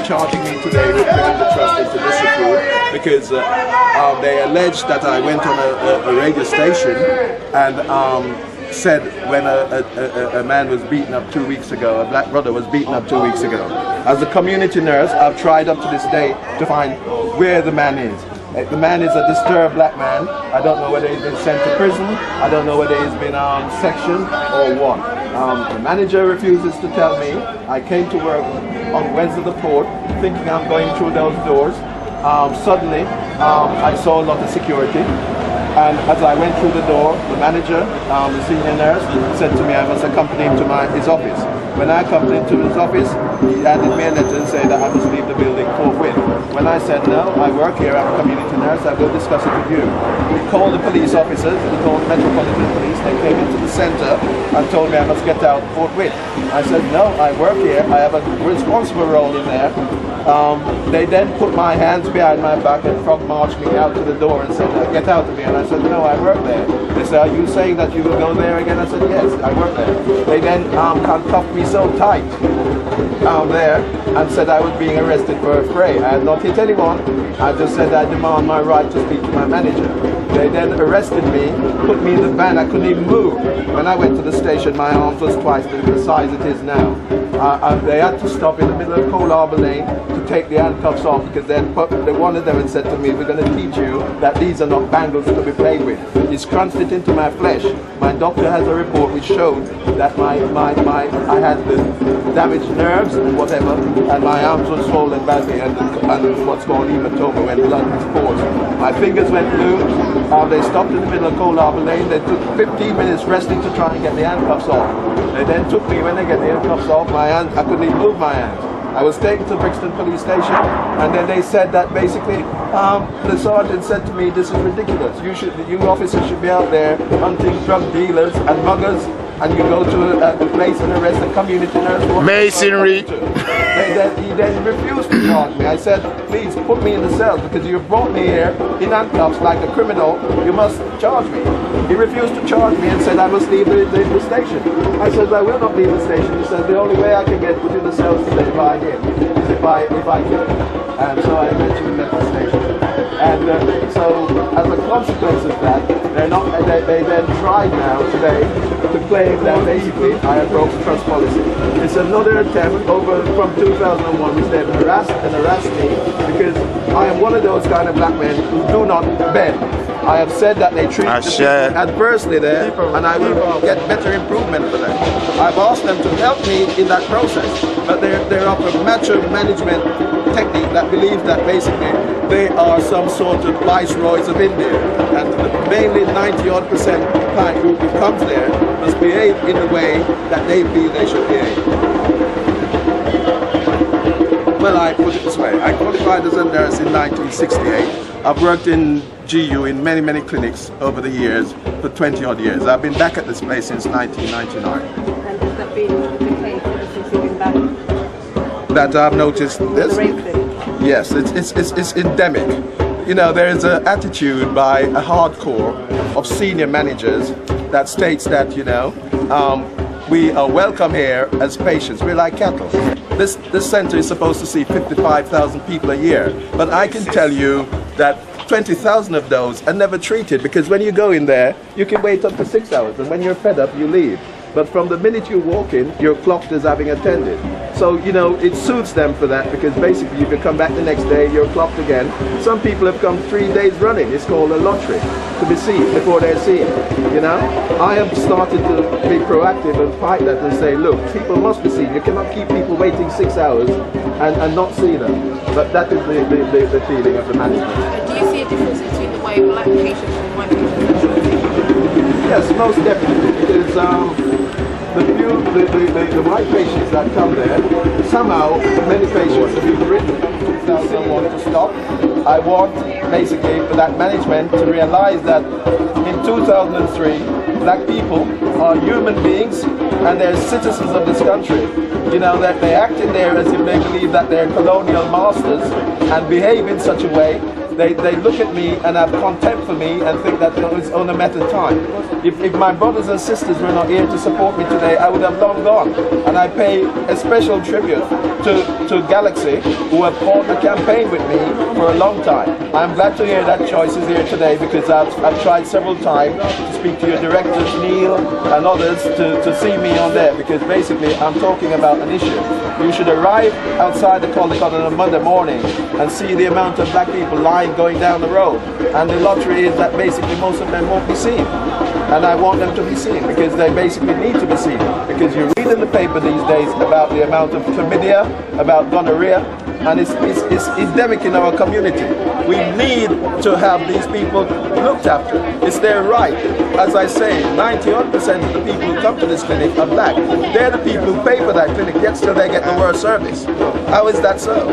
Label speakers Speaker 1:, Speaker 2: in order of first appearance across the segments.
Speaker 1: charging me today with bringing the trust into disrepute because they alleged that I went on a radio station and said when a man was beaten up 2 weeks ago, a black brother was beaten up 2 weeks ago. As a community nurse, I've tried up to this day to find where the man is. The man is a disturbed black man. I don't know whether he's been sent to prison. I don't know whether he's been sectioned or what. The manager refuses to tell me. I came to work on Wednesday the 4th thinking I'm going through those doors. Suddenly, I saw a lot of security. And as I went through the door, the manager, the senior nurse, said to me I must accompany him to his office. When I accompanied him to his office, he handed me a letter and said that I must leave the building forthwith. When I said no, I work here, I'm a community nurse, I will discuss it with you. He called the police officers, he called Metropolitan Police, they came into the center and told me I must get out forthwith. I said no, I work here, I have a responsible role in there. They then put my hands behind my back and frog marched me out to the door and said, get out of here. And I said, no, I work there. They said, are you saying that you will go there again? I said, yes, I work there. They then handcuffed me so tight there and said I was being arrested for a fray. I had not hit anyone. I just said I demand my right to speak to my manager. They then arrested me, put me in the van. I couldn't even move. When I went to the station, my arms was twice the size it is now. They had to stop in the middle of Coal Harbour Lane to take the handcuffs off because one of them had said to me, we're going to teach you that these are not bangles to be played with. He's crunched it into my flesh. My doctor has a report which showed that I had the damaged nerves and whatever, and my arms were swollen badly and what's called hematoma when blood was poured. My fingers went blue. They stopped in the middle of Coal Harbour Lane. They took 15 minutes resting to try and get the handcuffs off. They then took me, when they get the handcuffs off, my hand, I couldn't even move my hands. I was taken to Brixton Police Station, and then they said that basically, the sergeant said to me, this is ridiculous. You officers should be out there hunting drug dealers and muggers, and you go to the place and arrest a community nurse.
Speaker 2: Masonry.
Speaker 1: He then refused to charge me. I said, please put me in the cell because you brought me here in handcuffs like a criminal. You must charge me. He refused to charge me and said I must leave the station. I said I will not leave the station. He said the only way I can get put in the cell today by him is if I kill him. And so I eventually left the station. And so as a consequence of that, they then tried now today to claim that basically I have broken trust policy. It's another attempt from 2001 which they've harassed me because I am one of those kind of black men who do not bend. I have said that they treat the people adversely there, and I will get better improvement for them. I've asked them to help me in that process, but they're of a macho management technique that believes that basically they are some sort of viceroys of India, and mainly 90-odd% client group who comes there must behave in the way that they feel they should behave. Well, I put it this way, I qualified as a nurse in 1968. I've worked in GU in many, many clinics over the years for 20-odd years. I've been back at this place since 1999.
Speaker 3: And has that been the case ever since you've been back?
Speaker 1: That I've noticed this? Yes, it's endemic. You know, there is an attitude by a hardcore of senior managers that states that, you know, we are welcome here as patients. We're like cattle. This center is supposed to see 55,000 people a year, but I can tell you that 20,000 of those are never treated because when you go in there, you can wait up for 6 hours, and when you're fed up, you leave. But from the minute you walk in, you're clocked as having attended. So, you know, it suits them for that because basically you can come back the next day, you're clocked again. Some people have come 3 days running. It's called a lottery to be seen before they're seen, you know. I have started to be proactive and fight that and say, look, people must be seen. You cannot keep people waiting 6 hours and not see them. But that is the feeling of the management.
Speaker 3: And do you see a difference between the way black patients and white patients are treated?
Speaker 1: Yes, most definitely, because the white patients that come there, somehow many patients have been written to someone to stop. I want basically for that management to realize that in 2003, black people are human beings and they're citizens of this country. You know, that they act in there as if they believe that they're colonial masters and behave in such a way they look at me and have contempt for me and think that it's only a matter of time. If my brothers and sisters were not here to support me today, I would have long gone. And I pay a special tribute to Galaxy, who have fought a campaign with me for a long time. I'm glad to hear that Choice is here today, because I've tried several times to speak to your directors, Neil and others, to see me on there, because basically I'm talking about an issue. You should arrive outside the Caldecott on a Monday morning and see the amount of black people lying going down the road. And the lottery is that basically most of them won't be seen. And I want them to be seen, because they basically need to be seen. Because you read in the paper these days about the amount of chlamydia, about gonorrhea, and it's endemic in our community. We need to have these people looked after. It's their right. As I say, 91% of the people who come to this clinic are black. They're the people who pay for that clinic, yet still they get the worst service. How is that so?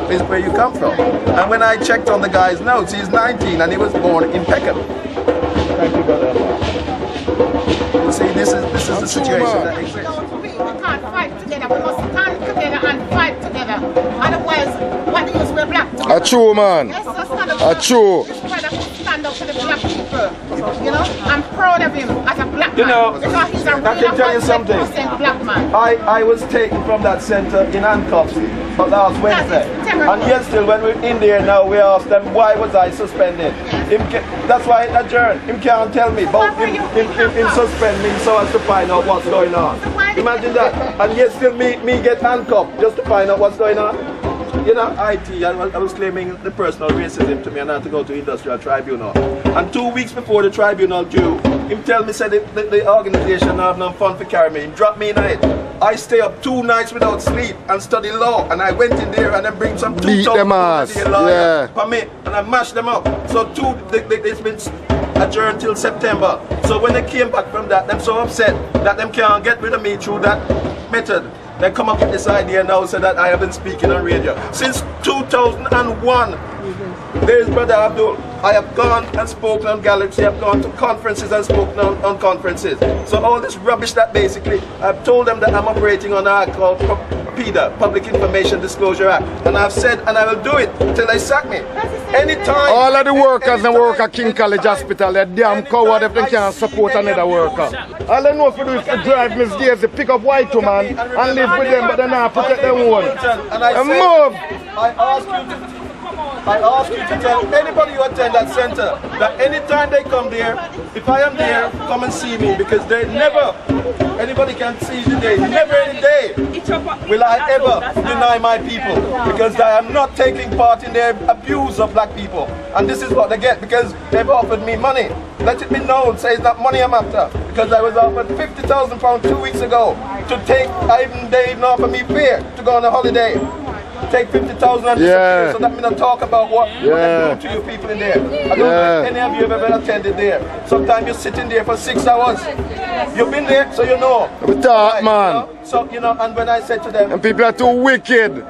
Speaker 1: It's where you come from. And when I checked on the guy's notes, he's 19 and he was born in Peckham. Thank you, brother. You see, this is the situation that exists.
Speaker 2: We can't fight together. We must stand together and fight together. Otherwise, what use we're black?
Speaker 4: A true man.
Speaker 2: Yes, that's not
Speaker 4: A true.
Speaker 2: This brother who stand up for the black people. You know, I'm proud of him as a black man.
Speaker 1: You know,
Speaker 2: because he's a
Speaker 1: I can tell you something.
Speaker 2: 100% black man.
Speaker 1: I was taken from that center in handcuffs last Wednesday. And yet still, when we're in there now, we asked them, why was I suspended? That's why I adjourned. Him can't tell me, but him suspend me so as to find out what's going on. Imagine that. And yet still me get handcuffed just to find out what's going on. You know, I was claiming the personal racism to me, and I had to go to industrial tribunal. And 2 weeks before the tribunal due, him tell me, said the organization have no fun for carry me. He dropped me in it. I stay up 2 nights without sleep and study law, and I went in there and then bring some 2,000 lawyer for me, and I mashed them up. So it's been adjourned till September. So when they came back from that, them so upset that them can't get rid of me through that method. They come up with this idea now, so that I have been speaking on radio since 2001. There's Brother Abdul. I have gone and spoken on Galaxy. I've gone to conferences and spoken on conferences. So all this rubbish that basically, I've told them that I'm operating on an act called PIDA, Public Information Disclosure Act. And I've said, and I will do it until they sack me. Anytime.
Speaker 4: All of the workers that work at King College Hospital, they're damn coward if they can't support another worker. All they know if you do is to drive Miss Daisy, pick up white woman and live with them, but they're not protect them own. And move.
Speaker 1: I ask you to tell anybody who attend that center that anytime they come there, if I am there, come and see me, because they never, anybody can see the day, never any day will I ever deny my people, because I am not taking part in their abuse of black people. And this is what they get, because they've offered me money. Let it be known, say it's not money I'm after, because I was offered £50,000 2 weeks ago to take, they even offered me fare to go on a holiday. Take 50,000 and disappear, so that me not talk about what they do to you people in there. I don't know if any of you have ever attended there. Sometimes you're sitting there for 6 hours. You've been there, so you know.
Speaker 4: We talk, man.
Speaker 1: You know? So, you know, and when I said to them...
Speaker 4: And people are too wicked.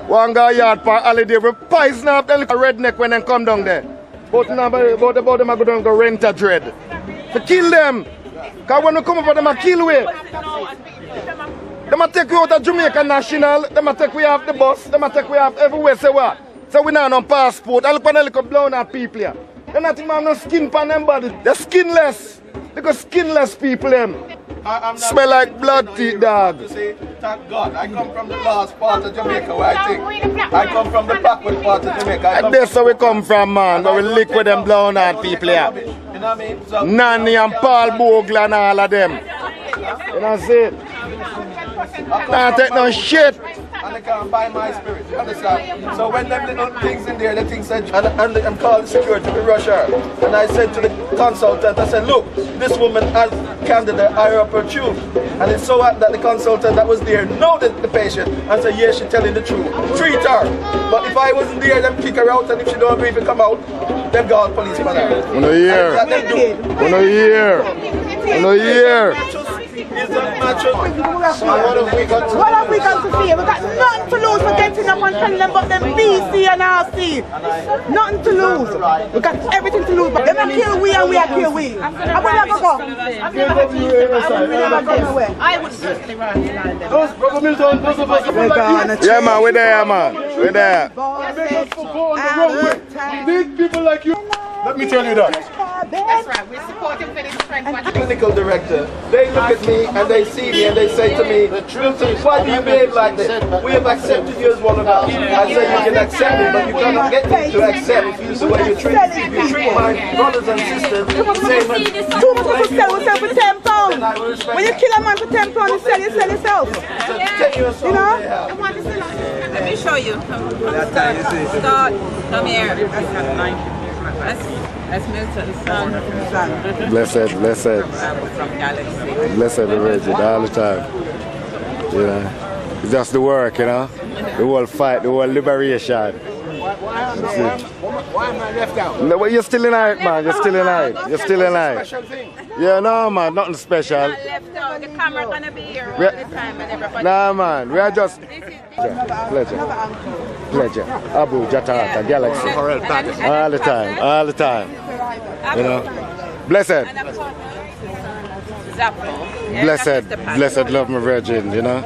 Speaker 4: One guy yard for holiday, we poison up them redneck when they come down there. But now, about them are going to go rent a dread. To kill them. Because when we come over them, I kill we. They might take we out of Jamaica National, they might take we off the bus, they might take we off everywhere, say what? So we now on passport, I look on the little blown out people here. They're not even have no skin on them body, they're skinless. Because skinless people them. Smell like blood teeth, dog.
Speaker 1: To say, thank God, I come from the last part of Jamaica where I think. I come from the backward part of Jamaica.
Speaker 4: And that's where we come from, man, where we lick with them blown out people here.
Speaker 1: You know what I mean? So,
Speaker 4: Nanny and Paul Bogle and all of them. You know what I'm saying? Can't take no shit.
Speaker 1: And they can't buy my spirit, you understand? So when them little things in there, the things said, and I'm calling security to rush her. And I said to the consultant, I said, look, this woman as candidate, I her her truth. And it's so happened that the consultant that was there know the patient and said, yes, she's telling the truth. Treat her. But if I wasn't there, them kick her out, and if she don't agree to come out, them call police for her.
Speaker 4: On a year. On a year. On a year.
Speaker 1: Is that natural? What have we got to
Speaker 5: What have we got to fear? We got nothing to lose for getting up and telling them about them BC and RC. Nothing to lose. We got everything to lose. But them a kill we and we a kill we. And we're not going to go.
Speaker 2: I've never had to I would certainly run behind them.
Speaker 4: Yeah, man, we're there, man. We're there.
Speaker 6: Big people like you. Let me tell you that.
Speaker 2: That's right, we're supporting for this friend.
Speaker 1: clinical director, they look at me and they see me and they say to me, Wilson, why do you behave like this? We have accepted you as one of us. I say you can accept me, but you cannot get me to accept the way you treat my brothers and sisters.
Speaker 5: Too much people sell yourself for £10. When you kill a man for £10, you sell yourself. You know?
Speaker 3: Let me show you. Start. Come here. That's Milton's son.
Speaker 4: Blessed.
Speaker 3: From Galaxy.
Speaker 4: Blessed the Virgin all the time. You know, it's just the work, you know, the whole fight, the whole liberation.
Speaker 6: Why am I left out?
Speaker 4: No, but you're still in it, man. You're still in it. You're still in it. Yeah, no, man, nothing special.
Speaker 3: Not left out. The camera gonna be here all the time and everybody.
Speaker 4: Nah, man, we are just pleasure. Abu JAHTATA Galaxy. All the time. You know, blessed. Blessed love my virgin, you know.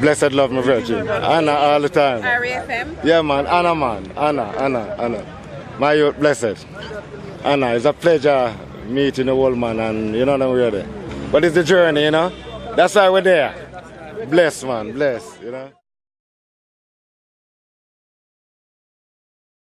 Speaker 4: Blessed love my virgin. Anna all the time.
Speaker 3: RFM?
Speaker 4: Yeah, man. Anna. My youth, blessed. Anna, it's a pleasure meeting the old man, and you know what I'm there. But it's the journey, you know. That's why we're there. Bless, man. Bless, you know.